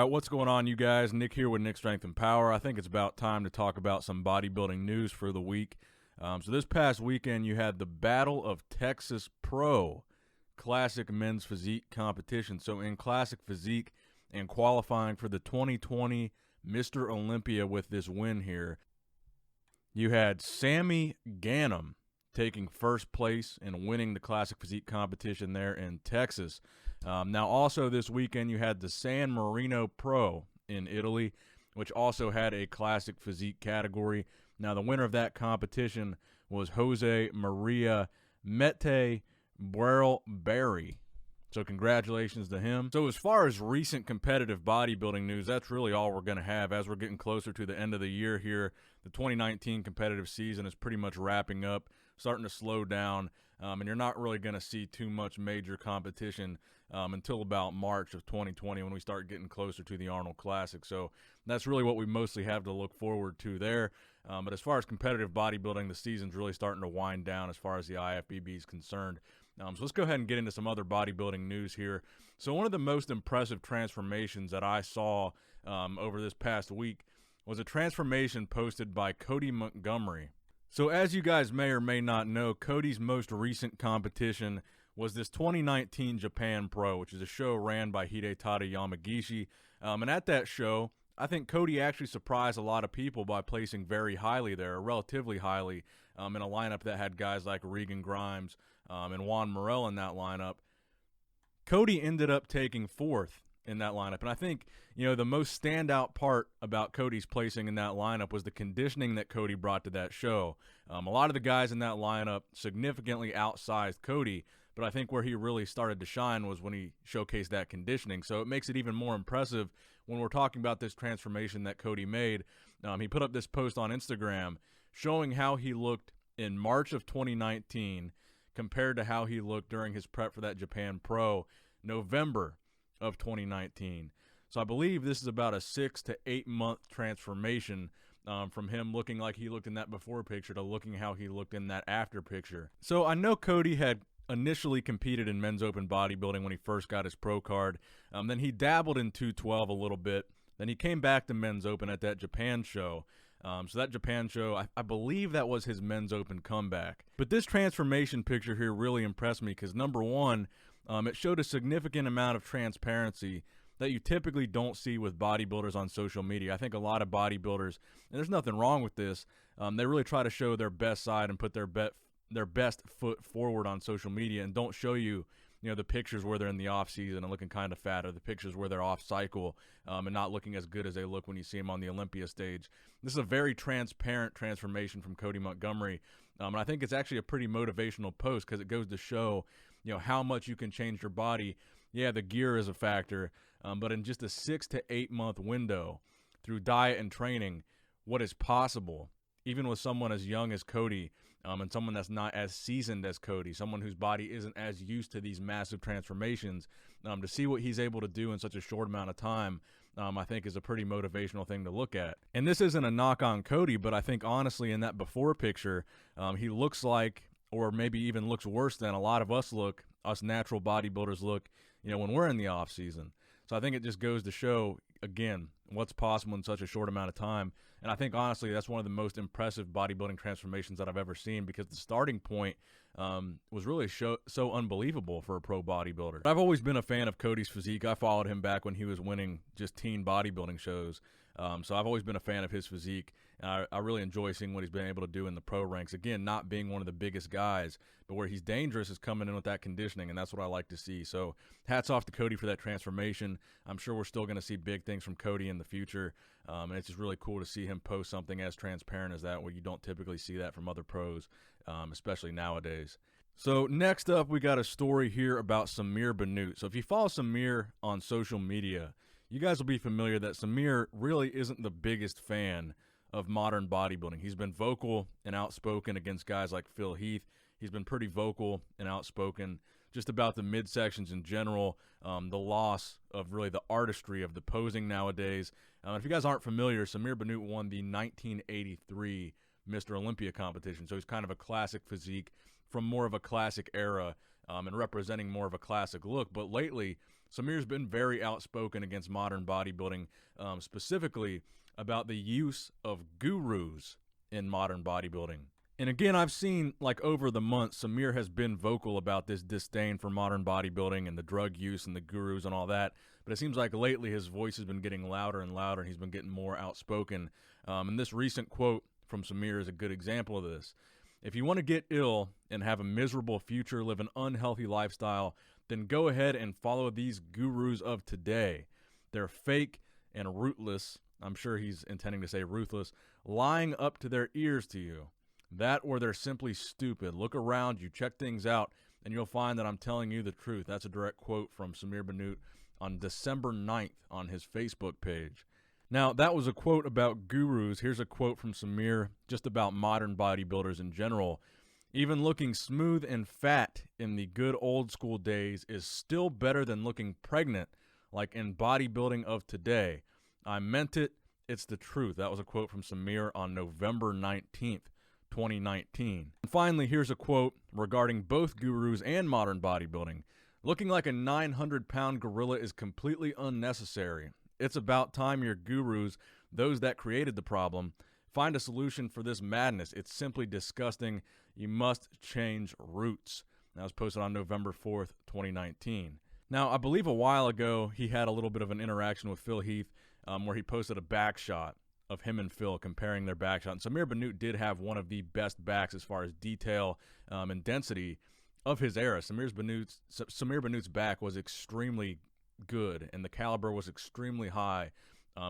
All right, what's going on, you guys? Nick here with Nick Strength and Power. I think it's about time to talk about some bodybuilding news for the week. So this past weekend, you had the Battle of Texas Pro Classic Men's Physique Competition. So in Classic Physique and qualifying for the 2020 Mr. Olympia with this win here, you had Samir Bannout taking first place and winning the Classic Physique competition there in Texas. Now, also this weekend, you had the San Marino Pro in Italy, which also had a Classic Physique category. Now, the winner of that competition was Jose Maria Mete Barry. So congratulations to him. So as far as recent competitive bodybuilding news, that's really all we're going to have as we're getting closer to the end of the year here. The 2019 competitive season is pretty much wrapping up, starting to slow down, and you're not really going to see too much major competition until about March of 2020 when we start getting closer to the Arnold Classic. So that's really what we mostly have to look forward to there. But as far as competitive bodybuilding, the season's really starting to wind down as far as the IFBB is concerned. So let's go ahead and get into some other bodybuilding news here. So one of the most impressive transformations that I saw over this past week was a transformation posted by Cody Montgomery. So as you guys may or may not know, Cody's most recent competition was this 2019 Japan Pro, which is a show ran by Hidetaka Yamagishi. And at that show, I think Cody actually surprised a lot of people by placing very highly there, relatively highly, in a lineup that had guys like Regan Grimes and Juan Morel in that lineup. Cody ended up taking fourth in that lineup. And I think, you know, the most standout part about Cody's placing in that lineup was the conditioning that Cody brought to that show. A lot of the guys in that lineup significantly outsized Cody, but I think where he really started to shine was when he showcased that conditioning. So it makes it even more impressive when we're talking about this transformation that Cody made. He put up this post on Instagram showing how he looked in March of 2019 compared to how he looked during his prep for that Japan Pro November of 2019. So I believe this is about a 6 to 8 month transformation from him looking like he looked in that before picture to looking how he looked in that after picture. So I know Cody had initially competed in men's open bodybuilding when he first got his pro card. Then he dabbled in 212 a little bit. Then he came back to men's open at that Japan show. So that Japan show, I believe that was his men's open comeback. But this transformation picture here really impressed me because, number one, it showed a significant amount of transparency that you typically don't see with bodybuilders on social media. I think a lot of bodybuilders, and there's nothing wrong with this, they really try to show their best side and put their best foot forward on social media and don't show you, you know, the pictures where they're in the off season and looking kind of fat, or the pictures where they're off cycle and not looking as good as they look when you see them on the Olympia stage. This is a very transparent transformation from Cody Montgomery, and I think it's actually a pretty motivational post because it goes to show, you know, how much you can change your body. Yeah, the gear is a factor, but in just a 6 to 8 month window through diet and training, what is possible, even with someone as young as Cody, and someone that's not as seasoned as Cody, someone whose body isn't as used to these massive transformations, to see what he's able to do in such a short amount of time, I think is a pretty motivational thing to look at. And this isn't a knock on Cody, but I think honestly in that before picture, he looks like, or maybe even looks worse than a lot of us natural bodybuilders look, you know, when we're in the off season. So I think it just goes to show, again, what's possible in such a short amount of time. And I think, honestly, that's one of the most impressive bodybuilding transformations that I've ever seen because the starting point was really so unbelievable for a pro bodybuilder. I've always been a fan of Cody's physique. I followed him back when he was winning just teen bodybuilding shows. So I've always been a fan of his physique. And I really enjoy seeing what he's been able to do in the pro ranks. Again, not being one of the biggest guys, but where he's dangerous is coming in with that conditioning, and that's what I like to see. So hats off to Cody for that transformation. I'm sure we're still going to see big things from Cody in the future, and it's just really cool to see him post something as transparent as that, where you don't typically see that from other pros, especially nowadays. So next up, we got a story here about Samir Bannout. So if you follow Samir on social media, you guys will be familiar that Samir really isn't the biggest fan of modern bodybuilding. He's been vocal and outspoken against guys like Phil Heath. He's been pretty vocal and outspoken just about the midsections in general, the loss of really the artistry of the posing nowadays. If you guys aren't familiar, Samir Bannout won the 1983 Mr. Olympia competition, so he's kind of a classic physique from more of a classic era and representing more of a classic look. But lately, Samir's been very outspoken against modern bodybuilding, specifically about the use of gurus in modern bodybuilding. And again, I've seen, like, over the months, Samir has been vocal about this disdain for modern bodybuilding and the drug use and the gurus and all that. But it seems like lately his voice has been getting louder and louder, and he's been getting more outspoken. And this recent quote from Samir is a good example of this. If you want to get ill and have a miserable future, live an unhealthy lifestyle, then go ahead and follow these gurus of today. They're fake and rootless. I'm sure he's intending to say ruthless, lying up to their ears to you. That or they're simply stupid. Look around you, check things out, and you'll find that I'm telling you the truth. That's a direct quote from Samir Bannout on December 9th on his Facebook page. Now, that was a quote about gurus. Here's a quote from Samir just about modern bodybuilders in general. Even looking smooth and fat in the good old school days is still better than looking pregnant like in bodybuilding of today. I meant it. It's the truth. That was a quote from Samir on November 19th. 2019. And finally, here's a quote regarding both gurus and modern bodybuilding. Looking like a 900-pound gorilla is completely unnecessary. It's about time your gurus, those that created the problem, find a solution for this madness. It's simply disgusting. You must change roots. That was posted on November 4th, 2019. Now, I believe a while ago he had a little bit of an interaction with Phil Heath where he posted a back shot of him and Phil comparing their back shot. And Samir Bannout did have one of the best backs as far as detail and density of his era. Samir Bannout's back was extremely good, and the caliber was extremely high,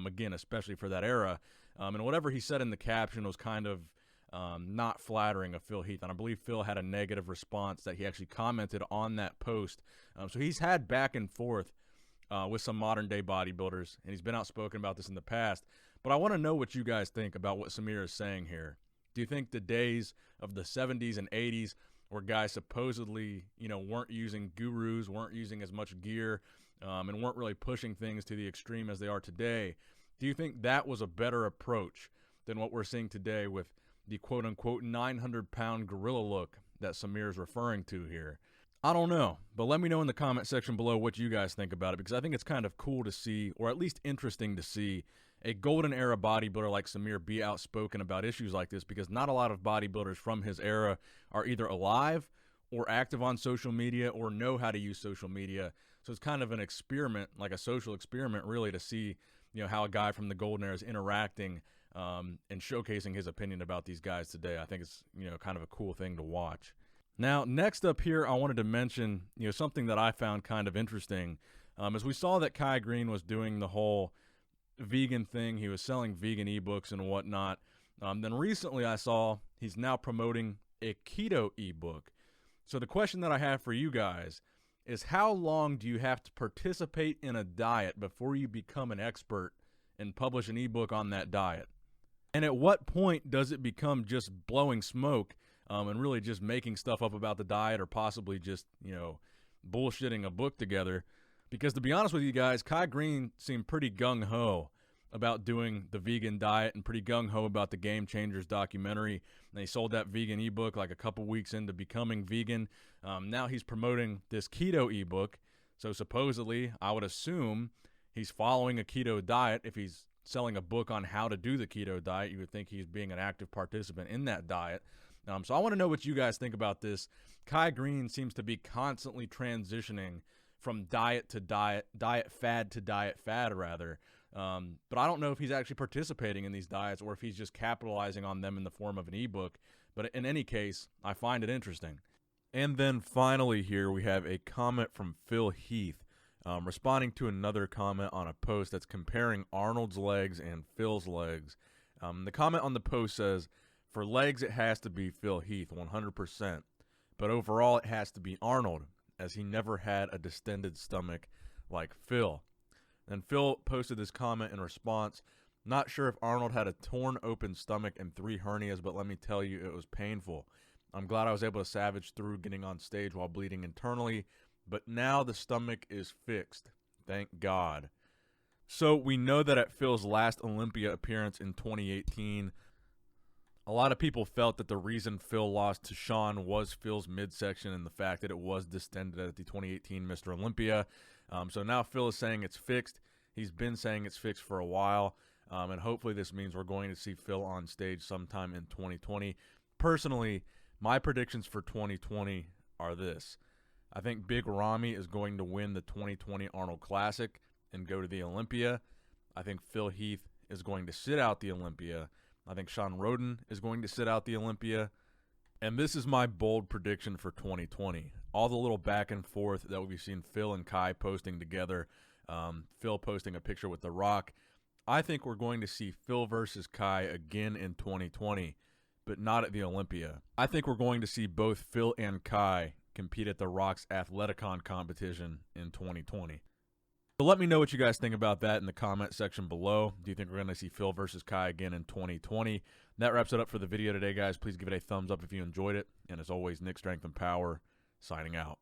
again, especially for that era. And whatever he said in the caption was kind of not flattering of Phil Heath. And I believe Phil had a negative response that he actually commented on that post. So he's had back and forth with some modern-day bodybuilders, and he's been outspoken about this in the past. But I want to know what you guys think about what Samir is saying here. Do you think the days of the 70s and 80s where guys supposedly, weren't using gurus, weren't using as much gear, and weren't really pushing things to the extreme as they are today, do you think that was a better approach than what we're seeing today with the quote-unquote 900-pound gorilla look that Samir is referring to here? I don't know, but let me know in the comment section below what you guys think about it, because I think it's kind of cool to see, or at least interesting to see, a golden era bodybuilder like Samir be outspoken about issues like this, because not a lot of bodybuilders from his era are either alive or active on social media or know how to use social media. So it's kind of an experiment, like a social experiment really, to see how a guy from the golden era is interacting and showcasing his opinion about these guys today. I think it's kind of a cool thing to watch. Now, next up here, I wanted to mention something that I found kind of interesting. As we saw that Kai Greene was doing the whole vegan thing, he was selling vegan ebooks and whatnot. Then recently I saw he's now promoting a keto ebook. So the question that I have for you guys is, how long do you have to participate in a diet before you become an expert and publish an ebook on that diet? And at what point does it become just blowing smoke and really just making stuff up about the diet, or possibly just, bullshitting a book together? Because to be honest with you guys, Kai Greene seemed pretty gung-ho about doing the vegan diet and pretty gung-ho about the Game Changers documentary. And he sold that vegan ebook like a couple weeks into becoming vegan. Now he's promoting this keto ebook. So supposedly, I would assume he's following a keto diet. If he's selling a book on how to do the keto diet, you would think he's being an active participant in that diet. So I want to know what you guys think about this. Kai Greene seems to be constantly transitioning from diet to diet fad to diet fad, rather. But I don't know if he's actually participating in these diets or if he's just capitalizing on them in the form of an ebook. But in any case, I find it interesting. And then finally here we have a comment from Phil Heath responding to another comment on a post that's comparing Arnold's legs and Phil's legs. The comment on the post says, "For legs, it has to be Phil Heath, 100%. But overall, it has to be Arnold, as he never had a distended stomach like Phil." And Phil posted this comment in response, "Not sure if Arnold had a torn open stomach and 3 hernias, but let me tell you, it was painful. I'm glad I was able to savage through getting on stage while bleeding internally, but now the stomach is fixed. Thank God." So we know that at Phil's last Olympia appearance in 2018, a lot of people felt that the reason Phil lost to Sean was Phil's midsection and the fact that it was distended at the 2018 Mr. Olympia. So now Phil is saying it's fixed. He's been saying it's fixed for a while, and hopefully this means we're going to see Phil on stage sometime in 2020. Personally, my predictions for 2020 are this. I think Big Ramy is going to win the 2020 Arnold Classic and go to the Olympia. I think Phil Heath is going to sit out the Olympia. I think Sean Roden is going to sit out the Olympia. And this is my bold prediction for 2020. All the little back and forth that we've seen Phil and Kai posting together, Phil posting a picture with The Rock. I think we're going to see Phil versus Kai again in 2020, but not at the Olympia. I think we're going to see both Phil and Kai compete at The Rock's Athleticon competition in 2020. So let me know what you guys think about that in the comment section below. Do you think we're going to see Phil versus Kai again in 2020? That wraps it up for the video today, guys. Please give it a thumbs up if you enjoyed it. And as always, Nick Strength and Power, signing out.